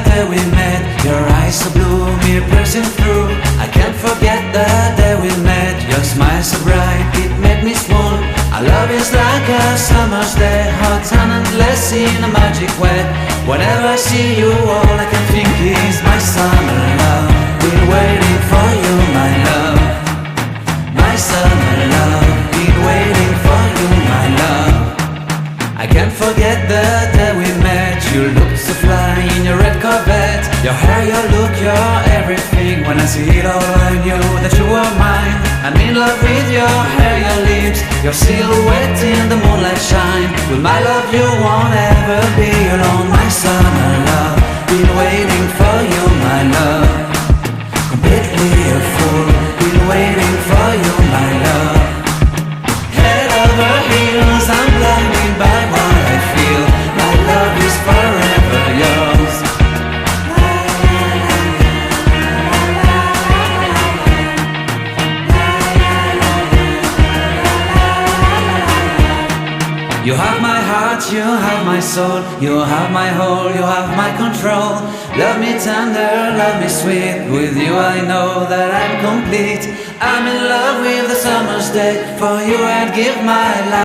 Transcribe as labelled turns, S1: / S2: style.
S1: day we met. Your eyes so blue, me piercing through. I can't forget the day we met. Your smile so bright, it made me swoon. Our love is like a summer's day, hot and endless in a magic way. Whenever I see you, all I can think is my summer love. Been waiting for you, my love. My summer love. Been waiting for you, my love. I can't forget the day we met. You looked so fly in your red Corvette. Your hair, your look, your everything. When I see it all, I knew that you were mine. I'm in love with your hair, your lips, your silhouette in the moonlight shine. With my love you won't ever be alone. My summer love, been waiting for you, my love. Completely a fool, been waiting for you, my love. Head over heels, I'm blinded by what I feel. My love is forever yours. You have my heart, you have my soul. You have my whole, you have my control. Love me tender, love me sweet. With you I know that I'm complete. I'm in love with the summer's day. For you I'd give my life.